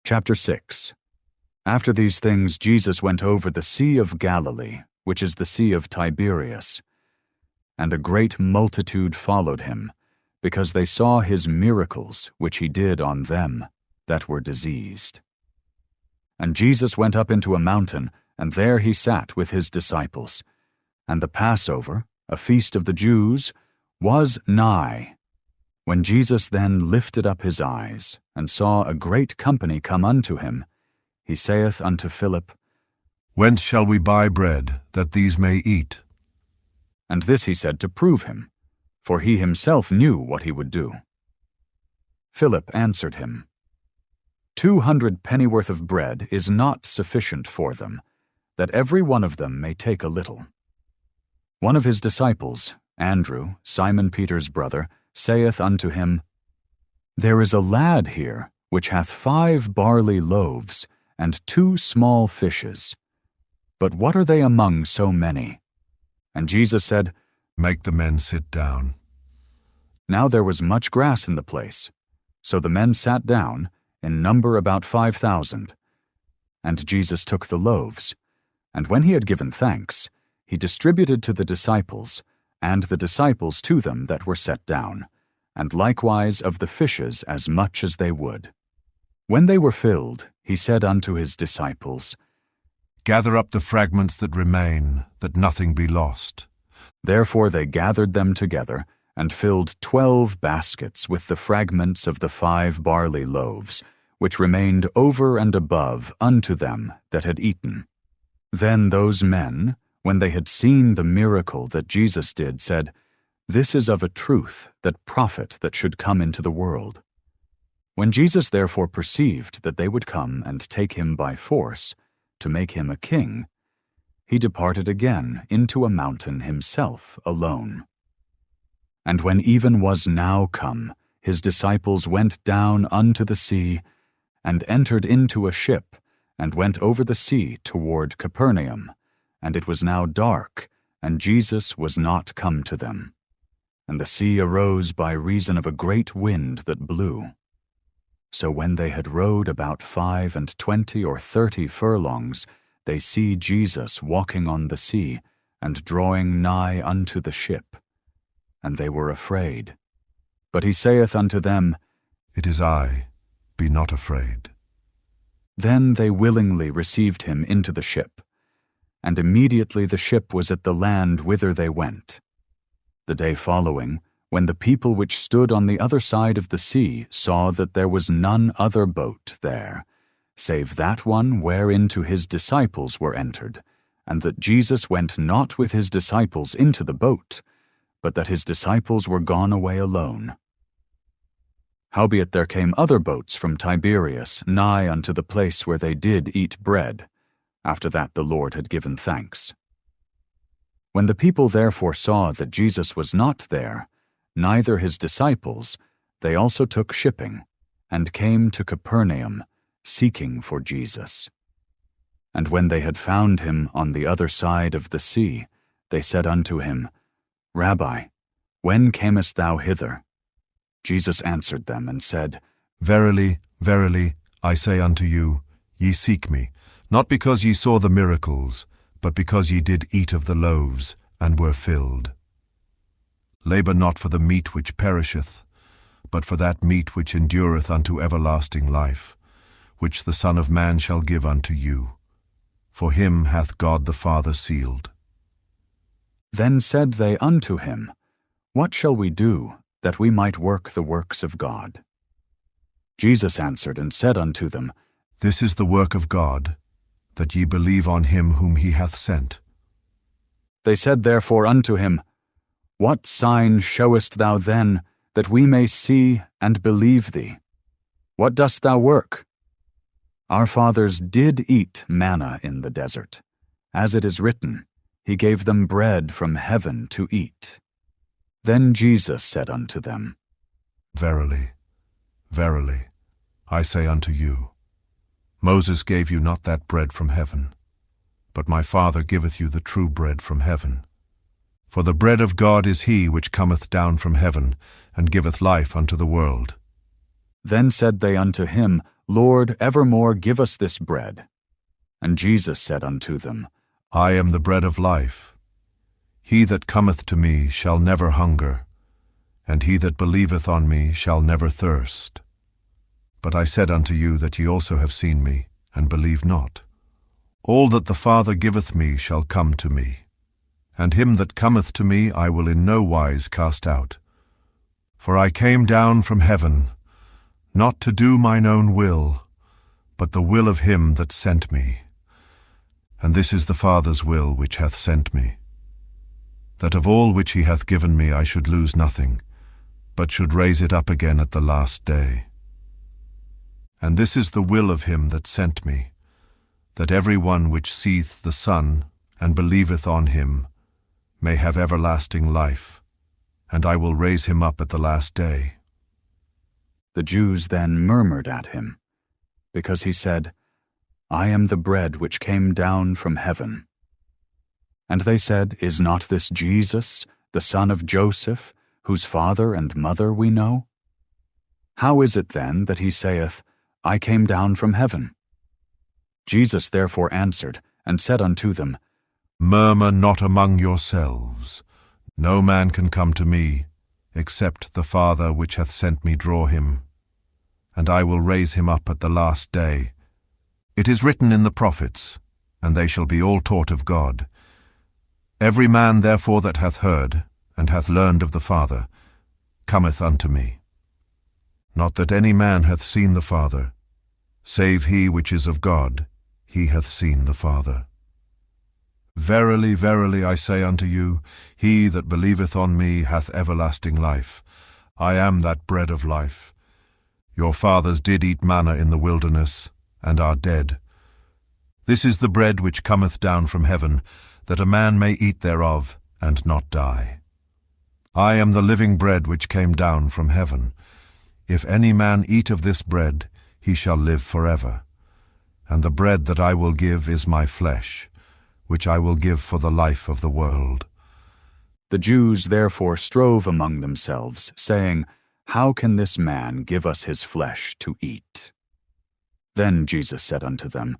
Chapter 6. After these things Jesus went over the Sea of Galilee, which is the Sea of Tiberias. And a great multitude followed him, because they saw his miracles which he did on them that were diseased. And Jesus went up into a mountain, and there he sat with his disciples. And the Passover, a feast of the Jews, was nigh. When Jesus then lifted up his eyes, and saw a great company come unto him, he saith unto Philip, Whence shall we buy bread, that these may eat? And this he said to prove him, for he himself knew what he would do. Philip answered him, 200 pennyworth of bread is not sufficient for them, that every one of them may take a little. One of his disciples, Andrew, Simon Peter's brother, saith unto him, There is a lad here, which hath 5 barley loaves, and 2 small fishes. But what are they among so many? And Jesus said, Make the men sit down. Now there was much grass in the place. So the men sat down, in number about 5,000. And Jesus took the loaves, and when he had given thanks, he distributed to the disciples, and the disciples to them that were set down, and likewise of the fishes as much as they would. When they were filled, he said unto his disciples, Gather up the fragments that remain, that nothing be lost. Therefore they gathered them together, and filled 12 baskets with the fragments of the 5 barley loaves, which remained over and above unto them that had eaten. Then those men, when they had seen the miracle that Jesus did, said, This is of a truth that prophet that should come into the world. When Jesus therefore perceived that they would come and take him by force, to make him a king, he departed again into a mountain himself alone. And when even was now come, his disciples went down unto the sea, and entered into a ship, and went over the sea toward Capernaum. And it was now dark, and Jesus was not come to them. And the sea arose by reason of a great wind that blew. So when they had rowed about 25 or 30 furlongs, they see Jesus walking on the sea, and drawing nigh unto the ship. And they were afraid. But he saith unto them, It is I, be not afraid. Then they willingly received him into the ship. And immediately the ship was at the land whither they went. The day following, when the people which stood on the other side of the sea saw that there was none other boat there, save that one whereinto his disciples were entered, and that Jesus went not with his disciples into the boat, but that his disciples were gone away alone. Howbeit there came other boats from Tiberias nigh unto the place where they did eat bread, after that the Lord had given thanks. When the people therefore saw that Jesus was not there, neither his disciples, they also took shipping, and came to Capernaum, seeking for Jesus. And when they had found him on the other side of the sea, they said unto him, Rabbi, when camest thou hither? Jesus answered them and said, Verily, verily, I say unto you, ye seek me, not because ye saw the miracles, but because ye did eat of the loaves, and were filled. Labor not for the meat which perisheth, but for that meat which endureth unto everlasting life, which the Son of Man shall give unto you. For him hath God the Father sealed. Then said they unto him, What shall we do, that we might work the works of God? Jesus answered and said unto them, This is the work of God, that ye believe on him whom he hath sent. They said therefore unto him, What sign showest thou then, that we may see and believe thee? What dost thou work? Our fathers did eat manna in the desert. As it is written, He gave them bread from heaven to eat. Then Jesus said unto them, Verily, verily, I say unto you, Moses gave you not that bread from heaven, but my Father giveth you the true bread from heaven. For the bread of God is he which cometh down from heaven, and giveth life unto the world. Then said they unto him, Lord, evermore give us this bread. And Jesus said unto them, I am the bread of life. He that cometh to me shall never hunger, and he that believeth on me shall never thirst. But I said unto you that ye also have seen me, and believe not. All that the Father giveth me shall come to me, and him that cometh to me I will in no wise cast out. For I came down from heaven, not to do mine own will, but the will of him that sent me. And this is the Father's will which hath sent me, that of all which he hath given me I should lose nothing, but should raise it up again at the last day. And this is the will of him that sent me, that every one which seeth the Son, and believeth on him, may have everlasting life, and I will raise him up at the last day. The Jews then murmured at him, because he said, I am the bread which came down from heaven. And they said, Is not this Jesus, the son of Joseph, whose father and mother we know? How is it then that he saith, I came down from heaven? Jesus therefore answered, and said unto them, Murmur not among yourselves. No man can come to me, except the Father which hath sent me draw him, and I will raise him up at the last day. It is written in the prophets, and they shall be all taught of God. Every man therefore that hath heard, and hath learned of the Father, cometh unto me. Not that any man hath seen the Father, save he which is of God, he hath seen the Father. Verily, verily, I say unto you, he that believeth on me hath everlasting life. I am that bread of life. Your fathers did eat manna in the wilderness, and are dead. This is the bread which cometh down from heaven, that a man may eat thereof, and not die. I am the living bread which came down from heaven. If any man eat of this bread, he shall live forever. And the bread that I will give is my flesh, which I will give for the life of the world. The Jews therefore strove among themselves, saying, How can this man give us his flesh to eat? Then Jesus said unto them,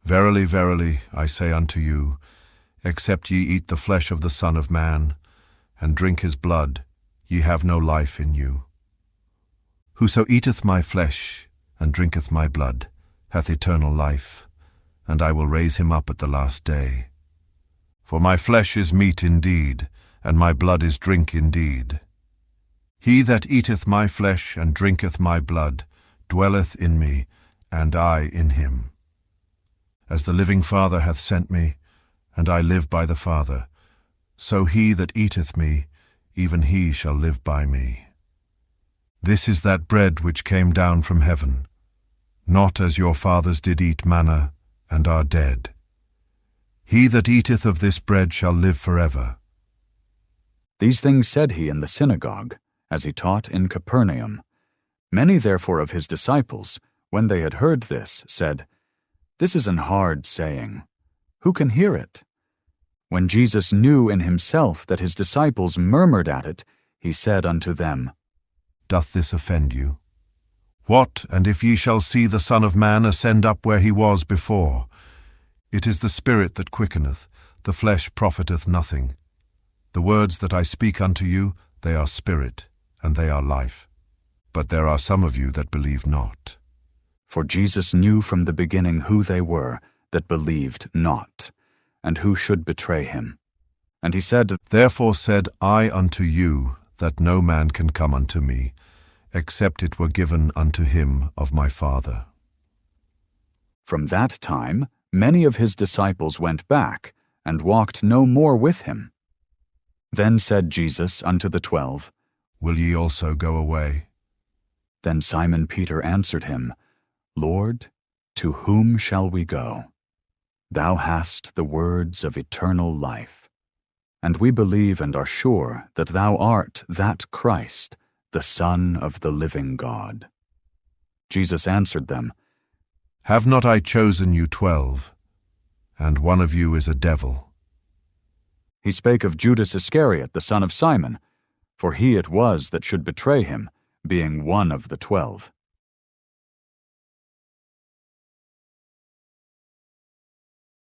Verily, verily, I say unto you, except ye eat the flesh of the Son of Man, and drink his blood, ye have no life in you. Whoso eateth my flesh, and drinketh my blood, hath eternal life, and I will raise him up at the last day. For my flesh is meat indeed, and my blood is drink indeed. He that eateth my flesh and drinketh my blood dwelleth in me, and I in him. As the living Father hath sent me, and I live by the Father, so he that eateth me, even he shall live by me. This is that bread which came down from heaven, not as your fathers did eat manna, and are dead. He that eateth of this bread shall live forever. These things said he in the synagogue, as he taught in Capernaum. Many therefore of his disciples, when they had heard this, said, This is an hard saying. Who can hear it? When Jesus knew in himself that his disciples murmured at it, he said unto them, Doth this offend you? What, and if ye shall see the Son of Man ascend up where he was before? It is the Spirit that quickeneth, the flesh profiteth nothing. The words that I speak unto you, they are spirit, and they are life. But there are some of you that believe not. For Jesus knew from the beginning who they were that believed not, and who should betray him. And he said, Therefore said I unto you, that no man can come unto me, except it were given unto him of my Father. From that time many of his disciples went back, and walked no more with him. Then said Jesus unto the 12, Will ye also go away? Then Simon Peter answered him, Lord, to whom shall we go? Thou hast the words of eternal life. And we believe and are sure that thou art that Christ, the Son of the living God. Jesus answered them, Have not I chosen you 12, and one of you is a devil? He spake of Judas Iscariot, the son of Simon, for he it was that should betray him, being one of the 12.